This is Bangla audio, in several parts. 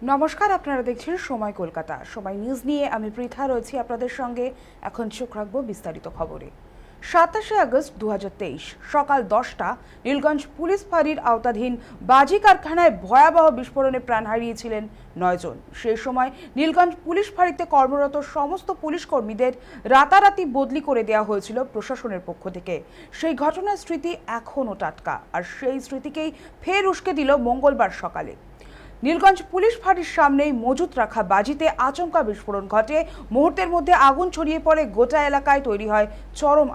নমস্কার, আপনারা দেখছেন সময় কলকাতা। সময় নিউজ নিয়ে আমি পৃথা রয়েছি আপনাদের সঙ্গে। এখন চোখ রাখবো বিস্তারিত খবরে। 27শে আগস্ট 2023 সকাল 10টা নীলগঞ্জ পুলিশ ফাঁড়ির আওতাধীন বাজি কারখানায় ভয়াবহ বিস্ফোরণে প্রাণ হারিয়েছিলেন 9 জন। সেই সময় নীলগঞ্জ পুলিশ ফাঁড়িতে কর্মরত সমস্ত পুলিশ কর্মীদের রাতারাতি বদলি করে দেওয়া হয়েছিল প্রশাসনের পক্ষ থেকে। সেই ঘটনার স্মৃতি এখনও টাটকা, আর সেই স্মৃতিকেই ফের উস্কে দিল মঙ্গলবার সকালে। নীলগঞ্জ পুলিশ ফাঁড়ির সামনেই মজুত রাখা বাজিতে আচমকা বিস্ফোরণ ঘটে। মুহূর্তের মধ্যে আগুন ছড়িয়ে পড়ে, গোটা এলাকায় তৈরি হয় চরম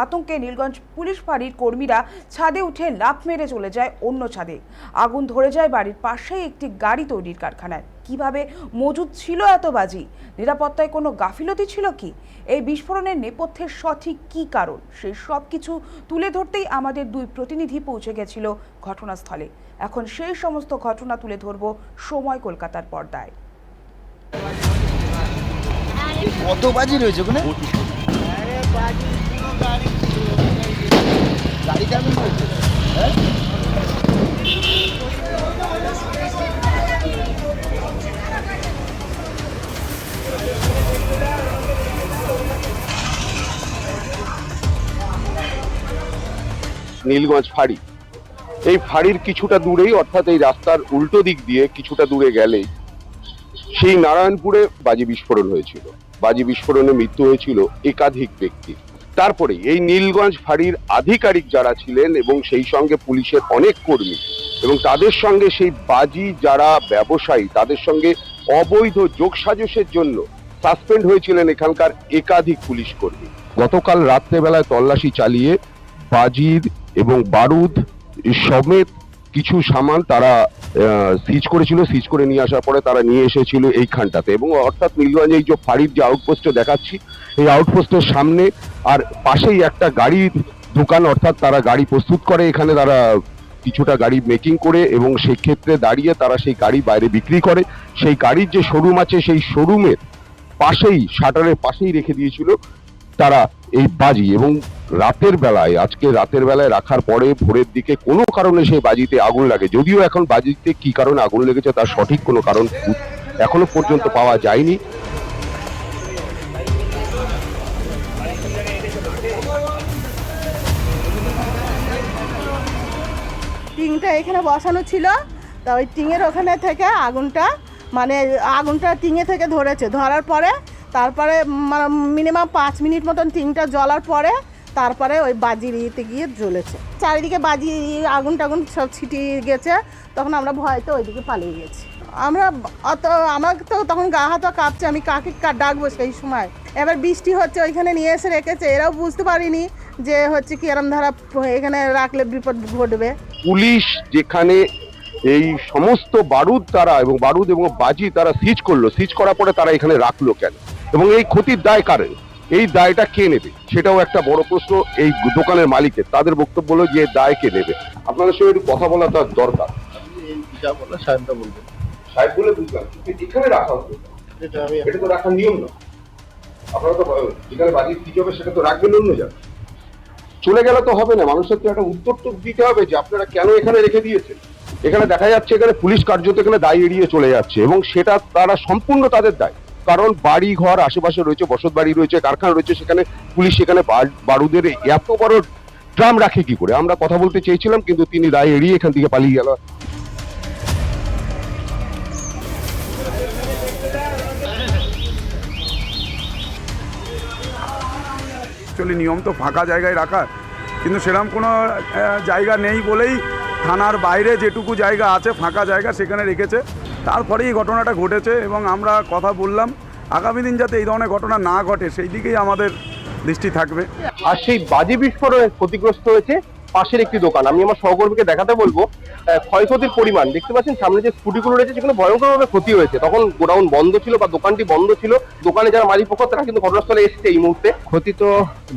আতঙ্কে নীলগঞ্জ পুলিশ ফাঁড়ির কর্মীরা ছাদে উঠে লাফ মেরে চলে যায় অন্য ছাদে। আগুন ধরে যায় বাড়ির পাশেই একটি গাড়ি তৈরির কারখানায়। কিভাবে মজুত ছিল এত বাজি? নিরাপত্তায় কোনো গাফিলতি ছিল কি? এই বিস্ফোরণের নেপথ্যের সঠিক কী কারণ, সেই সব কিছু তুলে ধরতেই আমাদের দুই প্রতিনিধি পৌঁছে গেছিল ঘটনাস্থলে। এখন সেই সমস্ত ঘটনা তুলে ধরব সময় কলকাতার পর্দায়। কত বাজি রয়েছে ওখানে? গাড়ি কেমন রয়েছে? হ্যাঁ, নীলগঞ্জ ফাঁড়ি, এই ফাঁড়ির কিছুটা দূরেই, অর্থাৎ এই রাস্তার উল্টো দিক দিয়ে কিছুটা দূরে গেলেই সেই নারায়ণপুরে বাজি বিস্ফোরণ হয়েছিল। বাজি বিস্ফোরণে মৃত্যু হয়েছিল একাধিক ব্যক্তি। তারপরে এই নীলগঞ্জ ফাঁড়ির আধিকারিক যারা ছিলেন এবং সেই সঙ্গে পুলিশের অনেক কর্মী এবং তাদের সঙ্গে সেই বাজি যারা ব্যবসায়ী, তাদের সঙ্গে অবৈধ যোগসাজশের জন্য সাসপেন্ড হয়েছিলেন এখানকার একাধিক পুলিশ কর্মী। গতকাল রাত্রেবেলায় তল্লাশি চালিয়ে বাজির এবং বারুদ সমেত কিছু সামান তারা সিজ করেছিল। সিজ করে নিয়ে আসার পরে তারা নিয়ে এসেছিল এইখানটাতে, এবং অর্থাৎ নীলগঞ্জে এই যে ফাঁড়ির যে আউটপোস্টে দেখাচ্ছি, এই আউটপোস্টের সামনে আর পাশেই একটা গাড়ির দোকান, অর্থাৎ তারা গাড়ি প্রস্তুত করে। এখানে তারা কিছুটা গাড়ি মেকিং করে এবং সেই ক্ষেত্রে দাঁড়িয়ে তারা সেই গাড়ি বাইরে বিক্রি করে। সেই গাড়ির যে শোরুম আছে, সেই শোরুমের পাশেই, শাটারের পাশেই রেখে দিয়েছিল তারা এই বাজি। এবং আজকে রাতের বেলায় রাখার পরে ভোরের দিকে কোনো কারণে সেই বাজিতে আগুন লাগে। যদিও এখন বাজিতে কি কারণে আগুন লেগেছে তার সঠিক কোনো কারণ এখনো পর্যন্ত পাওয়া যায়নি। টিংটা এখানে বসানো ছিল, তা ওই টিংয়ের ওখানে থেকে আগুনটা টিংয়ে থেকে ধরার পরে তারপরে মিনিমাম 5 মিনিট মতন টিংটা জ্বলার পরে তারপরে ওই বাজির ইয়েতে গিয়ে জ্বলেছে। চারিদিকে বাজি আগুন টাগুন সব ছিটিয়ে গেছে। তখন আমরা ভয়তে ওইদিকে পালিয়ে গেছি। আমার তো তখন গা হাত কাঁপছে, আমি কাকে ডাকবো সেই সময়। এবার বৃষ্টি হচ্ছে, ওইখানে নিয়ে এসে রেখেছে। এরাও বুঝতে পারিনি যে হচ্ছে কি এরম ধারা এখানে রাখলে বিপদ ঘটবে। পুলিশ যেখানে এই সমস্ত বারুদ এবং বাজি তারা সিজ করলো, সিজ করার পরে তারা এখানে রাখলো কেন, এবং এই ক্ষতির দায় কার, এই দায়টা কে নেবে, সেটাও একটা বড় প্রশ্ন এই দোকানের মালিকের। তাদের বক্তব্য হলো যে দায় কে নেবে। আপনাদের সঙ্গে একটু কথা বলা তার দরকার। সাহেব বলে বুঝলাম, এখানে রাখা হতো, এটা তো রাখার নিয়ম না। আপনারা তো যেখানে বাজি সিজ হবে সেটা তো রাখবেন অন্য জায়গায়। চলে গেলে তো হবে না, মানুষের তো একটা উত্তর তো দিতে হবে যে আপনারা কেন এখানে রেখে দিয়েছেন। এখানে দেখা যাচ্ছে এখানে পুলিশ কার্যত এখানে দায় এড়িয়ে চলে যাচ্ছে, এবং সেটা তারা সম্পূর্ণ তাদের দায়। কারণ বাড়ি ঘর আশেপাশে রয়েছে, বসত বাড়ি রয়েছে, কারখানা রয়েছে, সেখানে পুলিশ সেখানে বারুদের এত বড় ড্রাম রাখে কি করে। আমরা কথা বলতে চেয়েছিলাম, কিন্তু তিনি দায় এড়িয়ে এখান থেকে পালিয়ে গেল। অ্যাকচুয়ালি নিয়ম তো ফাঁকা জায়গায় রাখার, কিন্তু সেরকম কোনো জায়গা নেই বলেই থানার বাইরে যেটুকু জায়গা আছে ফাঁকা জায়গা সেখানে রেখেছে। তারপরেই এই ঘটনাটা ঘটেছে, এবং আমরা কথা বললাম আগামী দিন যাতে এই ধরনের ঘটনা না ঘটে সেই দিকেই আমাদের দৃষ্টি থাকবে। আর সেই বাজি বিস্ফোরণে ক্ষতিগ্রস্ত হয়েছে পাশের একটি দোকান। আমি আমার সহকর্মীকে দেখাতে বলবো ক্ষয়ক্ষতির পরিমাণ। দেখতে পাচ্ছেন সামনে যে স্কুটিগুলো রয়েছে সেগুলো ভয়ঙ্করভাবে ক্ষতি হয়েছে। তখন গোডাউন বন্ধ ছিল বা দোকানটি বন্ধ ছিল। দোকানে যারা মালিক পক্ষ তারা কিন্তু ঘটনাস্থলে এসছে এই মুহূর্তে। ক্ষতি তো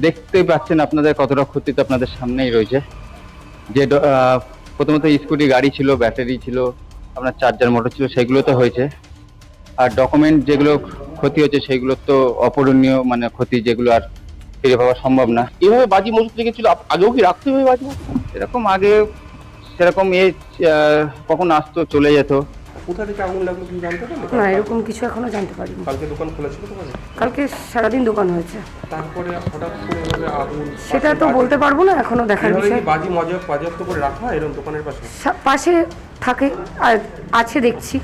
দেখতেই পাচ্ছেন আপনাদের, কতটা ক্ষতি তো আপনাদের সামনেই রয়েছে। যে প্রথমত স্কুটি গাড়ি ছিল, ব্যাটারি ছিল, আপনার চার্জার মোটর ছিল, সেগুলো তো হয়েছে। আর ডকুমেন্ট যেগুলো ক্ষতি হয়েছে সেগুলো তো অপূরণীয়, মানে ক্ষতি যেগুলো আর ফিরে পাওয়া সম্ভব না। এভাবে বাজি মজুত রেখেছিল, আগেও কি রাখতে হবে বাজি? এরকম আগে সেরকম কখন আসতো চলে যেত, কোথা থেকে আগুন লাগলো কিছু জানতে পারলে? না, এরকম কিছু এখনো জানতে পারিনি। কালকে দোকান খোলা ছিল তোমাদের? কালকে সারাদিন দোকান হয়েছে, তারপরে হঠাৎ করে এভাবে আগুন, সেটা তো বলতে পারবো না, এখনো দেখার এভাবে বিষয়। কি বাজি বাজেয়াপ্ত করে রাখা হয় এরকম দোকানের পাশে? পাশে থাকে আর আছে দেখছি।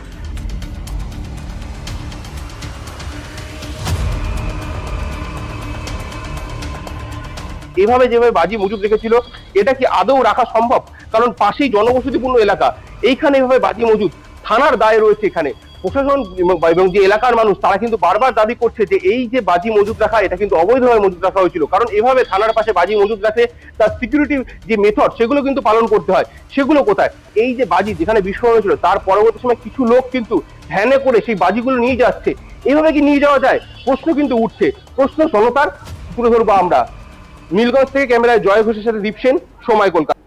এভাবে যেভাবে বাজি মজুদ রেখেছিল, এটা কি আদৌ রাখা সম্ভব? কারণ পাশেই জনবসতিপূর্ণ এলাকা, এইখানে এভাবে বাজি মজুদ, থানার দায় রয়েছে এখানে। প্রশাসন এবং যে এলাকার মানুষ তারা কিন্তু বারবার দাবি করছে যে এই যে বাজি মজুদ রাখা, এটা কিন্তু অবৈধভাবে মজুদ রাখা হয়েছিল। কারণ এভাবে থানার পাশে বাজি মজুদ রাখলে তার সিকিউরিটি যে মেথড সেগুলো কিন্তু পালন করতে হয়, সেগুলো কোথায়? এই যে বাজি যেখানে বিস্ফোরণ হয়েছিল তার পরবর্তী সময় কিছু লোক কিন্তু ভ্যানে করে সেই বাজিগুলো নিয়ে যাচ্ছে। এভাবে কি নিয়ে যাওয়া যায়? প্রশ্ন কিন্তু উঠছে, প্রশ্ন জনতার তুলে ধরবো আমরা। নীলগঞ্জ থেকে ক্যামেরায় জয় ঘোষের সাথে দীপ সেন, সময় কলকাতা।